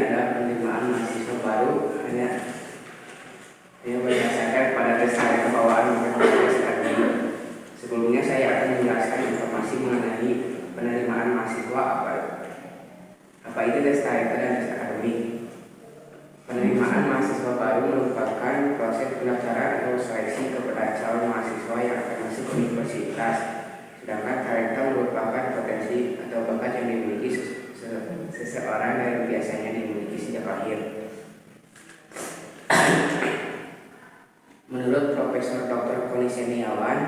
adalah penerimaan mahasiswa baru hanya berdasarkan pada tes kebawaan strategi. Sebelumnya saya akan menjelaskan informasi mengenai penerimaan mahasiswa apa itu tes karakter dan tes akademik. Penerimaan mahasiswa baru merupakan proses pendaftaran atau seleksi kepada calon mahasiswa yang akan masuk ke universitas. Sedangkan karakter merupakan potensi atau bakat yang dimiliki seseorang dan biasanya dimiliki sejak lahir. Menurut Profesor Dr. Koni Seniawan,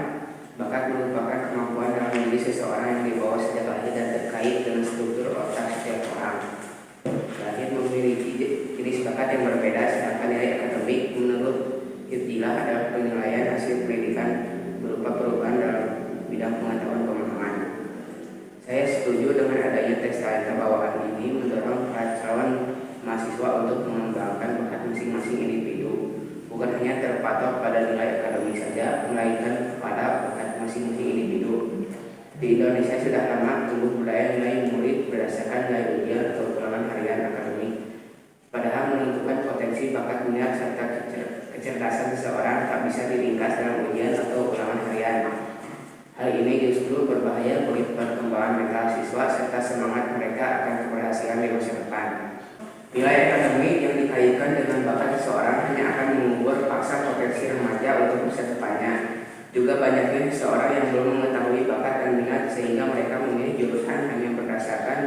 bakat merupakan kemampuan dalam diri seseorang yang dibawa sejak lahir dan terkait dengan struktur otak setiap orang. Lahir memiliki jenis bakat yang berbeda, sedangkan nilai akademik menurut Ibtilah adalah penilaian hasil pendidikan berupa perubahan dalam bidang pengetahuan pemahaman. Saya setuju dengan adanya tes talenta bawaan ini mendorong para calon mahasiswa untuk mengembangkan bakat masing-masing individu, bukan hanya terpatok pada nilai akademik saja, melainkan pada bakat masing-masing individu. Di Indonesia sudah lama tumbuh budaya nilai murid berdasarkan nilai ujian atau ulangan harian akademik. Padahal menentukan potensi bakat minat serta kecerdasan seseorang tak bisa diringkas dalam ujian atau ulangan harian. Hal ini justru berbahaya bagi perkembangan mental siswa serta semangat mereka akan keberhasilan di masa depan. Nilai akademik yang dikaitkan dengan bakat seseorang hanya akan mengubur paksa potensi remaja untuk masa depannya. Juga banyaknya seseorang yang belum mengetahui bakat dan minat sehingga mereka memilih jurusan hanya berdasarkan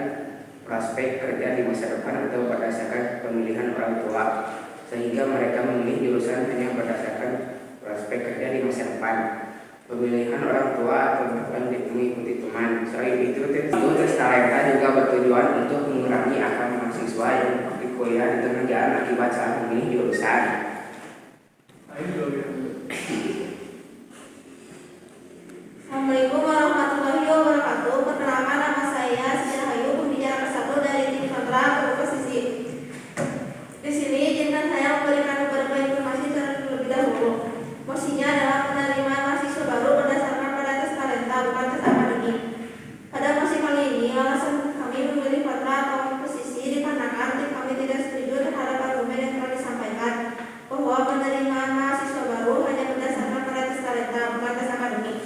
prospek kerja di masa depan atau berdasarkan pemilihan orang tua, sehingga mereka memilih jurusan hanya berdasarkan prospek kerja di masa depan, pemilihan orang tua atau bahkan mengikuti teman. Selain itu, tes talenta juga bertujuan untuk mengurangi akal mahasiswa yang pergi kuliah di tengah jalan akibat salah memilih jurusan. Assalamualaikum warahmatullahi wabarakatuh. Perkenalkan, nama saya Siti Rahayu, pembicara ke-1 dari tim kontra komposisi. Di sini izinkan saya memberikan beberapa informasi terlebih dahulu. Mosinya adalah penerimaan mahasiswa baru berdasarkan pada tes talenta, bukan tes akademik. Pada mosi kali ini, alasan kami memilih kontra atau komposisi dikarenakan tim kami tidak setuju terhadap argumen yang telah disampaikan bahwa penerimaan mahasiswa baru hanya berdasarkan pada tes talenta, bukan tes akademik.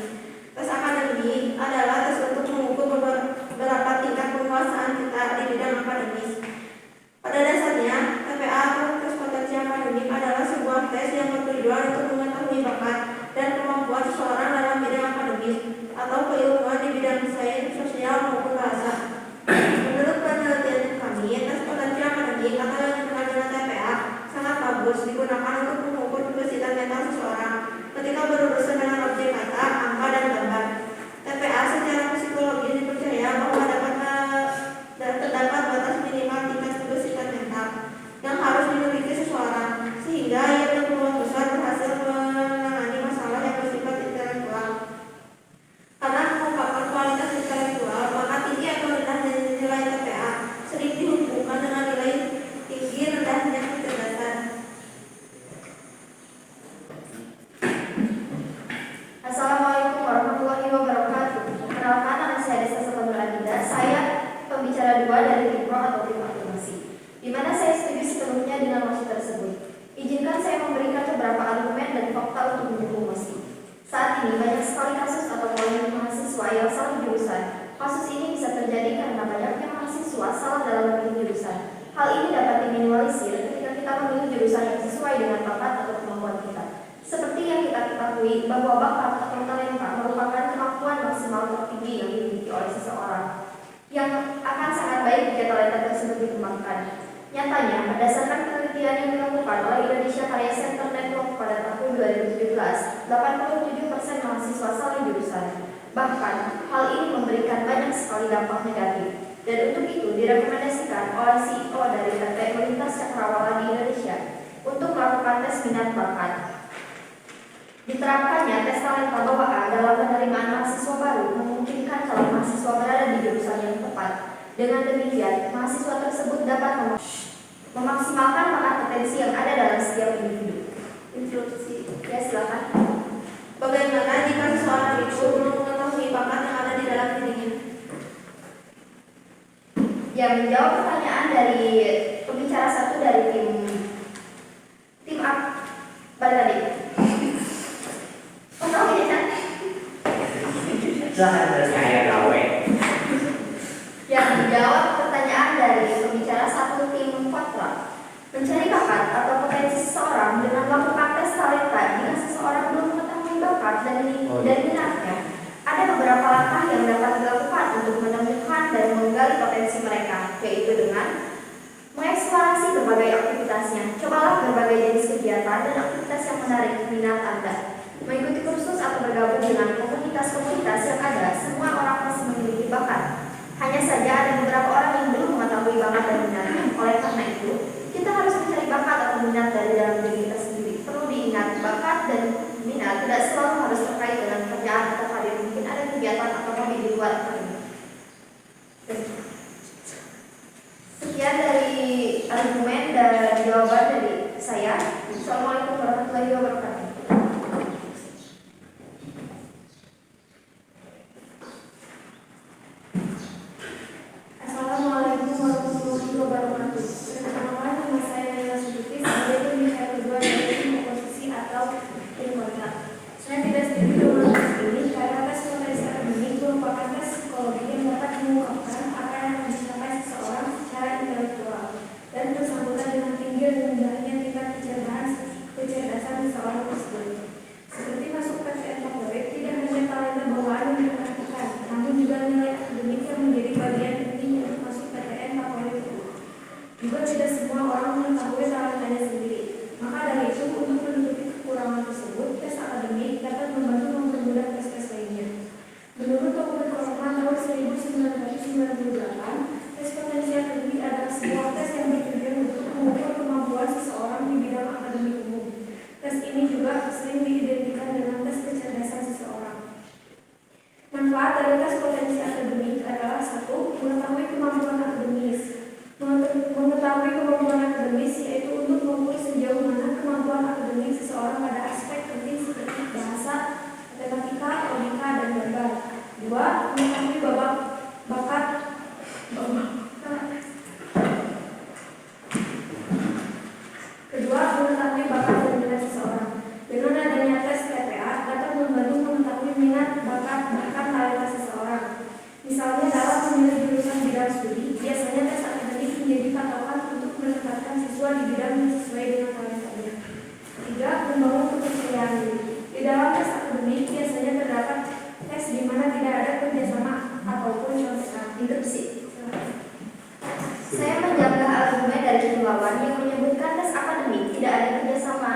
Tes akademik adalah tes untuk mengukur beberapa tingkat penguasaan kita di bidang akademis. Pada dasarnya, TPA atau tes potensi akademik adalah sebuah tes yang bertujuan untuk mengetahui bakat dan kemampuan seseorang dalam bidang akademis atau keilmuan di bidang sains, sosial maupun bahasa. Menurut penelitian kami, tes potensi akademik atau yang dikenal dengan TPA sangat bagus digunakan untuk mengukur kapasitas mental seseorang ketika berurusan dengan objek kata, angka, dan gambar. TPA secara psikologis dipercaya bahwa terdapat batas minimal tingkat kapasitas mental yang harus dimiliki seseorang sehingga ia berpeluang besar berhasil menangani masalah yang bersifat intelektual. Karena mengungkapkan kualitas intelektual, maka tinggi atau rendahnya nilai TPA sering dihubungkan dengan nilai tinggi rendahnya kecerdasan. Assalamualaikum warahmatullahi wabarakatuh. Perkenalkan, nama saya Desa Salabur Adinda. Saya pembicara 2 dari tim pro atau tim afirmasi, di mana saya setuju sepenuhnya dengan mosi tersebut. Izinkan saya memberikan beberapa argumen dan fakta untuk mendukung mosi. Saat ini banyak sekali kasus atau polemik mahasiswa yang salah jurusan. Kasus ini bisa terjadi karena banyaknya mahasiswa salah dalam memilih jurusan. Hal ini dapat diminimalisir ketika kita memilih jurusan yang sesuai dengan bakat atau kemampuan kita. Seperti yang kita ketahui bahwa bakat atau talenta merupakan kemampuan maksimal tertinggi yang dimiliki oleh seseorang, yang akan sangat baik jika talenta tersebut dikembangkan. Nyatanya, berdasarkan penelitian yang dilakukan oleh Indonesia Karya Center Network pada tahun 2017, 87% mahasiswa salah jurusan. Bahkan, hal ini memberikan banyak sekali dampak negatif. Dan untuk itu direkomendasikan oleh CEO dari PT Melintas Cakrawala di Indonesia untuk melakukan tes minat bakat. Diterapkannya tes talenta bawaan dalam penerimaan mahasiswa baru memungkinkan calon mahasiswa berada di jurusan yang tepat. Dengan demikian, mahasiswa tersebut dapat memaksimalkan bakat potensi yang ada dalam setiap individu. Instruksi, ya silakan. Bagaimana jika seseorang itu belum mengetahui bakat yang ada di dalam dirinya? Ya, menjawab pertanyaan dari pembicara bakat dan minatnya, ada beberapa langkah yang dapat dilakukan untuk menemukan dan menggali potensi mereka, yaitu dengan mengeksplorasi berbagai aktivitasnya. Cobalah berbagai jenis kegiatan dan aktivitas yang menarik minat Anda. Mengikuti kursus atau bergabung dengan komunitas-komunitas yang ada. Semua orang pasti memiliki bakat. Hanya saja ada beberapa orang yang belum mengetahui bakat dan minatnya. Oleh karena itu, kita harus mencari bakat atau minat dari dalam diri kita sendiri. Perlu diingat, bakat dan minat tidak selalu harus terkait dengan pekerjaan atau karir. Mungkin ada kegiatan atau hobi di luar karir. Sekian dari argumen dan jawaban dari saya. Assalamualaikum warahmatullahi wabarakatuh. Assalamualaikum warahmatullahi wabarakatuh. Perkenalkan, nama saya Naila Subuti sebagai pembicara kedua dari tim oposisi atau tim kontra. Saya tidak setuju dengan tes ini karena tes kompetensi akademik merupakan tes psikologi yang dapat mengungkapkan apa yang dicapai seseorang secara intelektual dan bersangkutan dengan tinggi dan rendahnya tingkat kecerdasan seseorang tersebut. Seperti masuk PTN favorit, tidak hanya talenta bawaan yang diperhatikan, namun juga nilai akademik yang menjadi bagian penting untuk masuk PTN favorit itu. Juga tidak semua orang mengetahui talentanya sendiri. Maka dari itu, untuk menutupi kekurangan tersebut, tes akademik dapat membantu mempermudah tes-tes lainnya. Menurut dokumen Korma tahun 1998, tes potensi akademik adalah sebuah tes yang bertujuan untuk mengukur kemampuan seseorang di bidang akademik umum. Tes ini juga sering diidentikan dengan tes kecerdasan seseorang. Manfaat dari tes potensi akademik adalah: 1. Mengetahui kemampuan akademis. Mengetahui kemampuan akademis yaitu untuk mengukur sejauh mana kemampuan akademik seseorang pada aspek penting seperti bahasa, matematika, logika, dan gambar. 2. Mengetahui bakat. Kedua, mengetahui bakat dan minat seseorang. Dengan adanya tes PPA dapat membantu mengetahui minat, bakat, bahkan talenta seseorang. Misalnya dalam memilih jurusan bidang studi, biasanya tes akademik menjadi patokan untuk menempatkan siswa di bidang yang sesuai dengan talentanya. 3. Membangun kepercayaan diri. Di dalam tes akademik biasanya terdapat tes di mana tidak ada kerjasama ataupun contekan. Interupsi. Saya menjanggah argumen dari Lawan yang menyebutkan tes akademik tidak ada kerjasama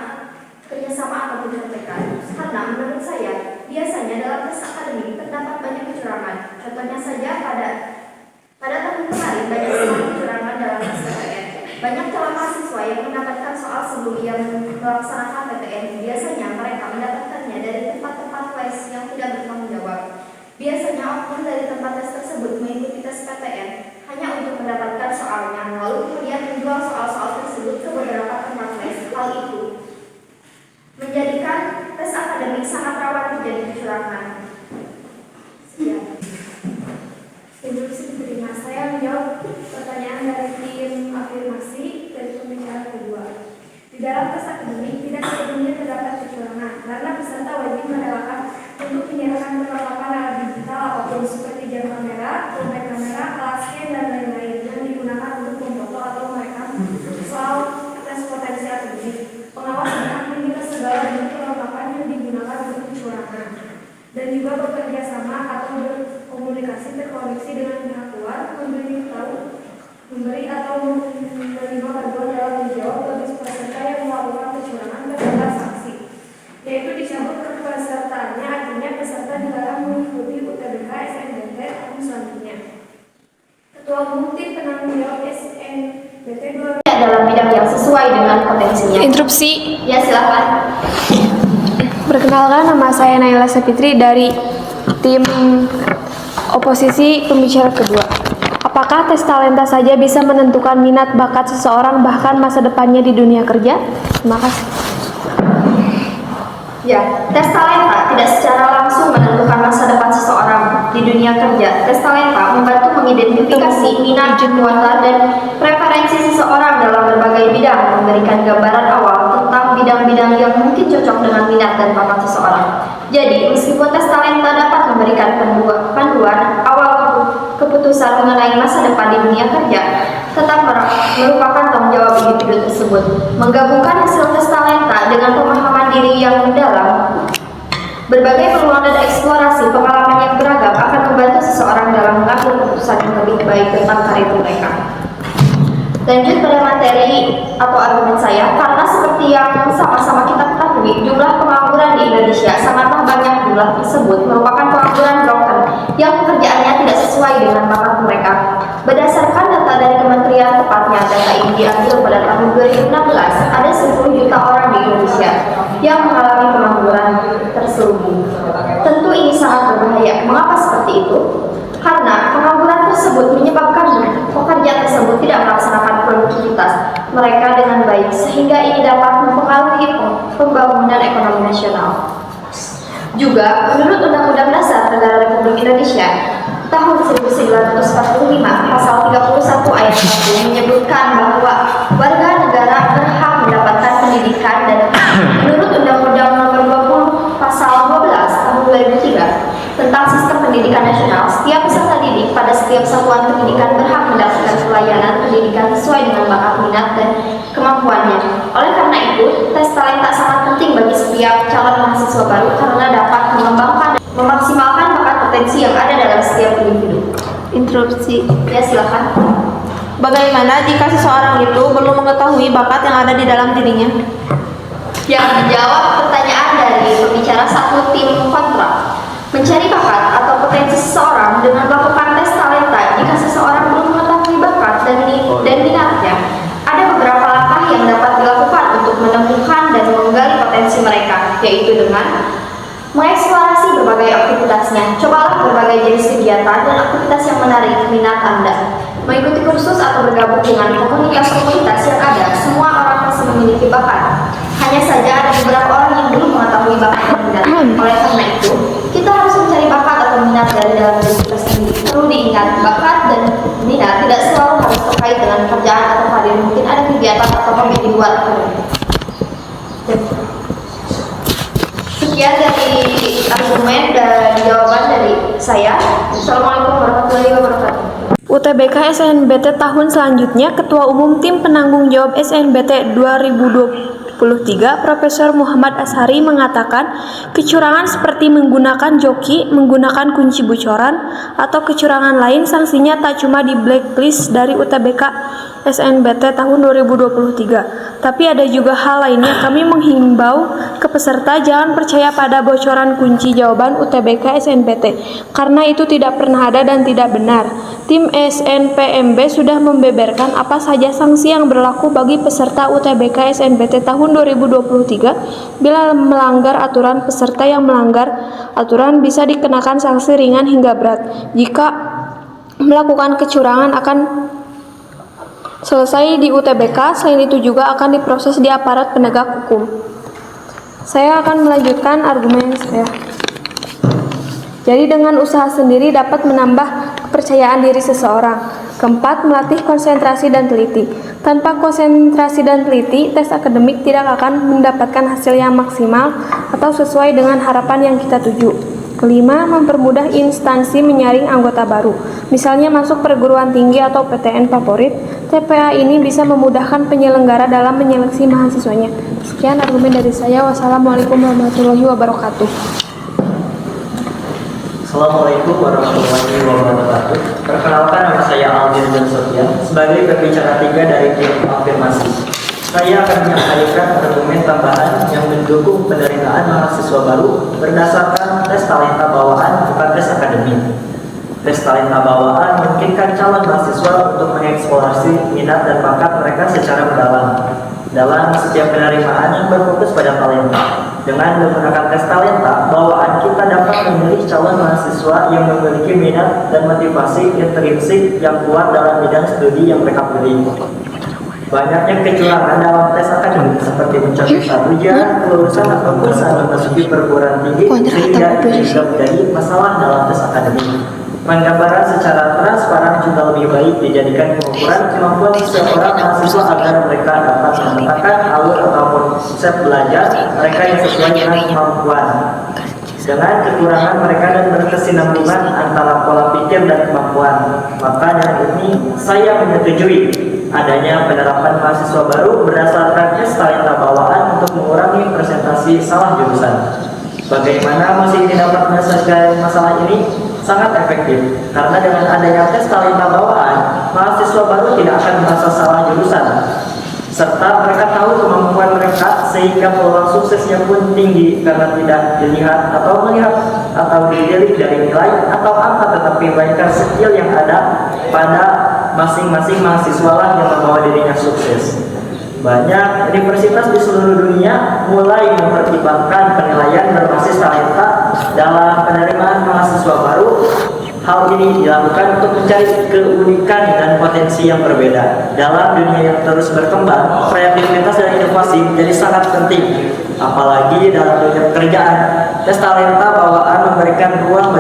ataupun contekan. Karena menurut saya, biasanya dalam tes akademik terdapat banyak kecurangan. Contohnya saja pada tahun kemarin banyak sekali kecurangan dalam tes PTN. Banyak calon mahasiswa yang mendapatkan soal sebelum ia melaksanakan PTN. Biasanya mereka mendapatkannya dari tempat-tempat les yang tidak bertanggung jawab. Biasanya oknum dari tempat tes tersebut mengikuti tes PTN hanya untuk mendapatkan soalnya, lalu kemudian menjual soal-soal tersebut ke beberapa tempat les. Hal itu menjadikan tes akademik sangat rawan terjadi kecurangan. Sekian. Interupsi diterima. Saya menjawab pertanyaan dari tim afirmasi dari pembicara kedua. Di dalam tes akademik tidak sepenuhnya terdapat kecurangan karena peserta wajib merelakan untuk menyerahkan perlengkapan alat digital apapun seperti jam kamera, dompet kamera, alat scan, dan lain-lain yang digunakan untuk memfoto atau merekam soal tes potensi akademik. Pengawas berhak meminta segala bentuk perlengkapan yang digunakan untuk kecurangan dan juga bekerja sama atau berkomunikasi terkoneksi dengan pihak luar, memberi atau menerima bantuan dalam menjawab bagi peserta yang melakukan kecurangan terhadap saksi, yaitu dicabut kepesertaannya. Artinya peserta dilarang mengikuti UTBK, SNBT, atau selanjutnya. Ketua Umum Tim Penanggung Jawab SNBT 2 Dalam bidang yang sesuai dengan potensinya. Interupsi. Ya, silakan. Perkenalkan, nama saya Naila Sapitri dari tim oposisi pembicara kedua. Apakah tes talenta saja bisa menentukan minat bakat seseorang bahkan masa depannya di dunia kerja? Terima kasih. Ya, tes talenta tidak secara langsung menentukan masa depan seseorang di dunia kerja. Tes talenta membantu mengidentifikasi minat, kekuatan, dan preferensi seseorang dalam berbagai bidang, memberikan gambaran awal tentang bidang-bidang yang mungkin cocok dengan minat dan bakat seseorang. Jadi, meskipun tes talenta dapat memberikan panduan awal keputusan mengenai masa depan di dunia kerja, tetap merupakan tanggung jawab individu tersebut. Menggabungkan hasil tes talenta dengan pemahaman diri yang mendalam Berbagai peluang dan eksplorasi pengalaman yang beragam akan membantu seseorang dalam mengambil keputusan yang lebih baik tentang karir mereka. Lanjut pada materi atau argumen saya, karena seperti yang sama-sama kita ketahui, jumlah pengangguran di Indonesia sangatlah banyak. Jumlah tersebut merupakan pengangguran broker yang pekerjaannya tidak sesuai dengan bakat mereka. Berdasarkan data dari Kementerian, tepatnya data ini diambil pada tahun 2016, ada 10 juta orang di Indonesia yang mengalami pengangguran terselubung. Tentu ini sangat berbahaya. Mengapa seperti itu? Karena pengangguran tersebut menyebabkan pekerja tersebut tidak melaksanakan produktivitas mereka dengan baik, sehingga ini dapat mempengaruhi pembangunan ekonomi nasional. Juga, menurut Undang-Undang Dasar Negara Republik Indonesia tahun 1945 pasal 31 ayat 1 menyebutkan bahwa warga negara berhak mendapatkan pendidikan, dan menurut Undang-Undang Nomor 20 pasal 12 tahun 2003 tentang sistem pendidikan nasional, setiap peserta didik pada setiap satuan pendidikan berhak mendapatkan pelayanan pendidikan sesuai dengan bakat minat dan kemampuannya. Oleh karena itu, tes talenta sangat penting bagi setiap calon mahasiswa baru karena dapat mengembangkan dan memaksimalkan bakat potensi yang ada dalam setiap individu. Interupsi. Ya, silakan. Bagaimana jika seseorang itu belum mengetahui bakat yang ada di dalam dirinya? Yang menjawab pertanyaan dari pembicara satu tim kontra. Mencari bakat atau potensi seseorang dengan melakukan tes talenta. Jika seseorang belum mengetahui bakat dan minatnya, ada beberapa langkah yang dapat dilakukan untuk menemukan dan menggali potensi mereka, yaitu dengan mengeksplorasi berbagai aktivitasnya. Cobalah berbagai jenis kegiatan dan aktivitas yang menarik minat Anda. Mengikuti kursus atau bergabung dengan komunitas-komunitas yang ada. Semua orang pasti memiliki bakat. Hanya saja ada beberapa orang yang belum mengetahui bakat dan minat. Oleh karena itu, kita harus mencari bakat atau minat dari dalam diri kita sendiri. Perlu diingat, bakat dan minat tidak selalu harus terkait dengan pekerjaan atau karir. Mungkin ada kegiatan atau hobi di luar karir. Sekian dari argumen dan jawaban dari saya. Assalamualaikum warahmatullahi wabarakatuh. UTBK SNBT tahun selanjutnya, Ketua Umum Tim Penanggung Jawab SNBT 2023 Profesor Muhammad Ashari mengatakan kecurangan seperti menggunakan joki, menggunakan kunci bocoran, atau kecurangan lain sanksinya tak cuma di blacklist dari UTBK SNBT tahun 2023, tapi ada juga hal lainnya. Kami menghimbau ke peserta jangan percaya pada bocoran kunci jawaban UTBK SNBT karena itu tidak pernah ada dan tidak benar. Tim SNPMB sudah membeberkan apa saja sanksi yang berlaku bagi peserta UTBK SNBT tahun 2023 bila melanggar aturan. Peserta yang melanggar aturan bisa dikenakan sanksi ringan hingga berat. Jika melakukan kecurangan akan selesai di UTBK, selain itu juga akan diproses di aparat penegak hukum. Saya akan melanjutkan argumen saya. Jadi dengan usaha sendiri dapat menambah kepercayaan diri seseorang. Keempat, melatih konsentrasi dan teliti. Tanpa konsentrasi dan teliti, tes akademik tidak akan mendapatkan hasil yang maksimal atau sesuai dengan harapan yang kita tuju. Kelima, mempermudah instansi menyaring anggota baru. Misalnya masuk perguruan tinggi atau PTN favorit, TPA ini bisa memudahkan penyelenggara dalam menyeleksi mahasiswanya. Sekian argumen dari saya. Wassalamualaikum warahmatullahi wabarakatuh. Assalamualaikum warahmatullahi wabarakatuh. Perkenalkan, nama saya Aldir dan Sofia sebagai pembicara 3 dari tim afirmasi. Saya akan menyampaikan argumen tambahan yang mendukung penerimaan mahasiswa baru berdasarkan tes talenta bawaan, bukan tes akademik. Tes talenta bawaan memungkinkan calon mahasiswa untuk mengeksplorasi minat dan bakat mereka secara mendalam. Dalam setiap penerimaan yang berfokus pada talenta, dengan menggunakan tes talenta bawaan, kita dapat memilih calon mahasiswa yang memiliki minat dan motivasi intrinsik yang kuat dalam bidang studi yang mereka pilih. Banyaknya kecurangan dalam tes akademik seperti mencabut ujian, kelulusan ataupun saat memasuki perguruan tinggi sehingga itu juga menjadi masalah dalam tes akademik. Penggambaran secara transparan juga lebih baik dijadikan pengukuran kemampuan seseorang mahasiswa agar mereka dapat memetakan alur ataupun konsep belajar mereka yang sesuai dengan kemampuan. Dengan kekurangan mereka dan berkesinambungan antara pola pikir dan kemampuan, maka dengan ini saya menyetujui adanya penerapan mahasiswa baru berdasarkan tes talenta bawaan untuk mengurangi presentasi salah jurusan. Bagaimana musim ini dapat menyelesaikan masalah ini? Sangat efektif, karena dengan adanya tes talenta bawaan, mahasiswa baru tidak akan merasa salah jurusan, serta mereka tahu kemampuan mereka sehingga peluang suksesnya pun tinggi karena tidak dilihat atau melihat atau dilihat dari nilai atau angka, tetapi melainkan skill yang ada pada masing-masing mahasiswa lah yang membawa dirinya sukses. Banyak universitas di seluruh dunia mulai mempertimbangkan penilaian berbasis talenta dalam penerimaan mahasiswa baru. Hal ini dilakukan untuk mencari keunikan dan potensi yang berbeda. Dalam dunia yang terus berkembang, kreativitas dan inovasi menjadi sangat penting. Apalagi dalam dunia pekerjaan, tes talenta bawaan memberikan ruang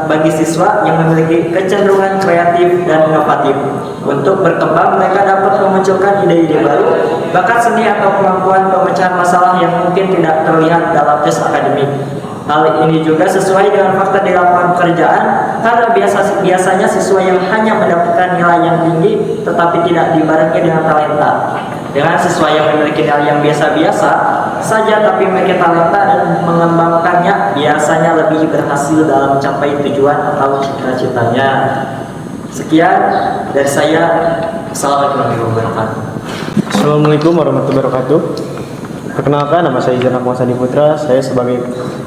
bagi siswa yang memiliki kecenderungan kreatif dan inovatif. Untuk berkembang, mereka dapat memunculkan ide-ide baru, bakat seni atau kemampuan pemecahan masalah yang mungkin tidak terlihat dalam tes akademik. Hal ini juga sesuai dengan fakta di lapangan pekerjaan, karena biasanya siswa yang hanya mendapatkan nilai yang tinggi tetapi tidak dibarengi dengan talenta. Dengan siswa yang memiliki nilai yang biasa-biasa saja tapi memiliki talenta dan mengembangkannya, biasanya lebih berhasil dalam mencapai tujuan atau cita-citanya. Sekian dari saya. Assalamualaikum warahmatullahi wabarakatuh. Assalamualaikum warahmatullahi wabarakatuh. Perkenalkan, nama saya Izan Akmal Sandi Putra. Saya sebagai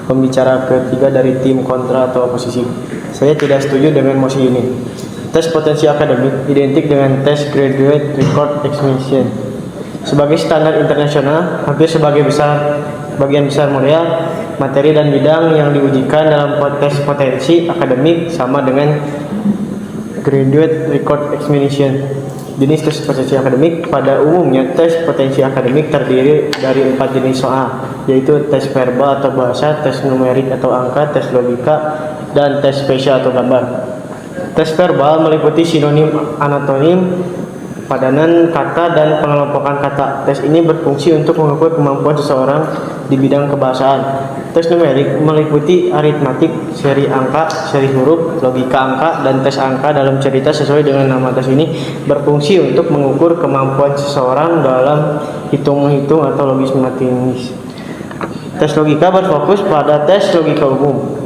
pembicara ketiga dari tim kontra atau oposisi. Saya tidak setuju dengan mosi ini. Tes potensi akademik identik dengan tes graduate record examination. Sebagai standar internasional, hampir bagian besar model, materi dan bidang yang diujikan dalam tes potensi akademik sama dengan graduate record examination. Jenis tes potensi akademik pada umumnya tes potensi akademik terdiri dari 4 jenis soal, yaitu tes verbal atau bahasa, tes numerik atau angka, tes logika, dan tes spesial atau gambar. Tes verbal meliputi sinonim, anatonim, padanan kata, dan pengelompokan kata. Tes ini berfungsi untuk mengukur kemampuan seseorang di bidang kebahasaan. Tes numerik meliputi aritmatik, seri angka, seri huruf, logika angka, dan tes angka dalam cerita sesuai dengan nama tes ini berfungsi untuk mengukur kemampuan seseorang dalam hitung-menghitung atau logismatis. Tes logika berfokus pada tes logika umum.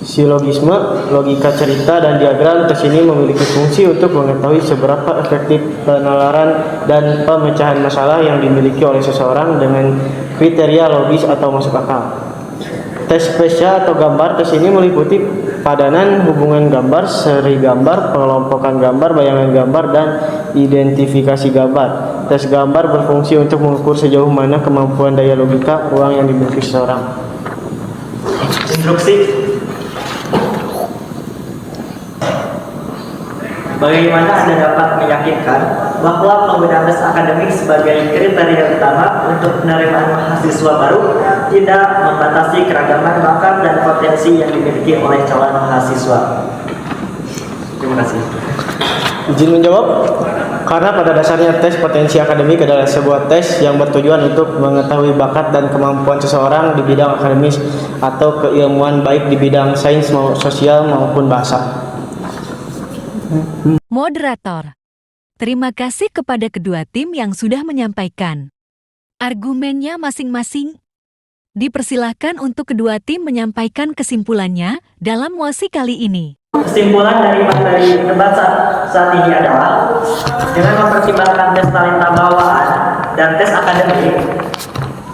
Silogisme, logika cerita, dan diagram. Tes ini memiliki fungsi untuk mengetahui seberapa efektif penalaran dan pemecahan masalah yang dimiliki oleh seseorang dengan kriteria logis atau masuk akal. Tes spesial atau gambar. Tes ini meliputi padanan, hubungan gambar, seri gambar, pengelompokan gambar, bayangan gambar, dan identifikasi gambar. Tes gambar berfungsi untuk mengukur sejauh mana kemampuan daya logika ruang yang dimiliki seseorang. Instruksi. Bagaimana Anda dapat meyakinkan bahwa penggunaan tes akademik sebagai kriteria utama untuk penerimaan mahasiswa baru tidak membatasi keragaman bakat dan potensi yang dimiliki oleh calon mahasiswa? Terima kasih. Izin menjawab. Karena pada dasarnya tes potensi akademik adalah sebuah tes yang bertujuan untuk mengetahui bakat dan kemampuan seseorang di bidang akademis atau keilmuan, baik di bidang sains, sosial maupun bahasa. Moderator, terima kasih kepada kedua tim yang sudah menyampaikan argumennya masing-masing. Dipersilahkan untuk kedua tim menyampaikan kesimpulannya dalam mosi kali ini. Kesimpulan dari materi debat saat ini adalah dengan mempertimbangkan tes talenta bawaan dan tes akademik,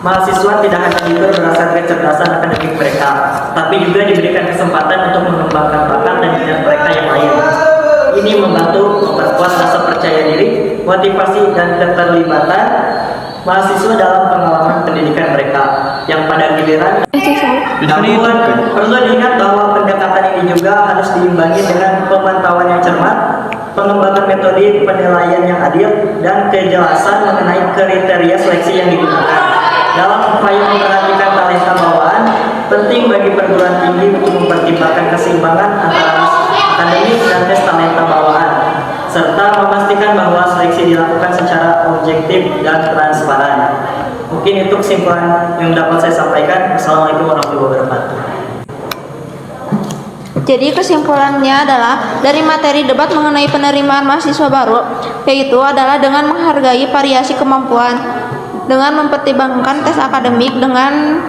mahasiswa tidak hanya diukur berdasarkan kecerdasan akademik mereka, tapi juga diberikan kesempatan untuk mengembangkan bakat dan minat mereka yang lain. Ini membantu memperkuat rasa percaya diri, motivasi, dan keterlibatan mahasiswa dalam pengalaman pendidikan mereka, yang pada giliran namun perlu diingat bahwa pendekatan ini juga harus diimbangi dengan pemantauan yang cermat, pengembangan metode penilaian yang adil, dan kejelasan mengenai kriteria seleksi yang digunakan. Dalam upaya memperhatikan talenta bawaan, penting bagi perguruan tinggi untuk mempertimbangkan keseimbangan antara akademik dan tes talenta bawaan, serta memastikan bahwa seleksi dilakukan secara objektif dan transparan. Mungkin itu kesimpulan yang dapat saya sampaikan. Assalamualaikum warahmatullahi wabarakatuh. Jadi kesimpulannya adalah dari materi debat mengenai penerimaan mahasiswa baru, yaitu adalah dengan menghargai variasi kemampuan, dengan mempertimbangkan tes akademik dengan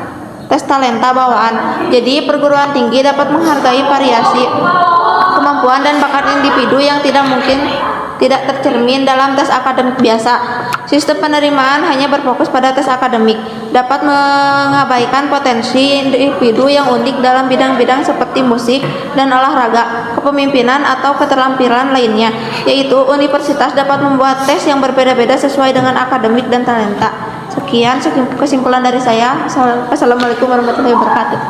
tes talenta bawaan. Jadi, perguruan tinggi dapat menghargai variasi kemampuan dan bakat individu yang tidak tercermin dalam tes akademik biasa. Sistem penerimaan hanya berfokus pada tes akademik, dapat mengabaikan potensi individu yang unik dalam bidang-bidang seperti musik dan olahraga, kepemimpinan atau keterampilan lainnya, yaitu universitas dapat membuat tes yang berbeda-beda sesuai dengan akademik dan talenta. Sekian kesimpulan dari saya. Wassalamualaikum warahmatullahi wabarakatuh.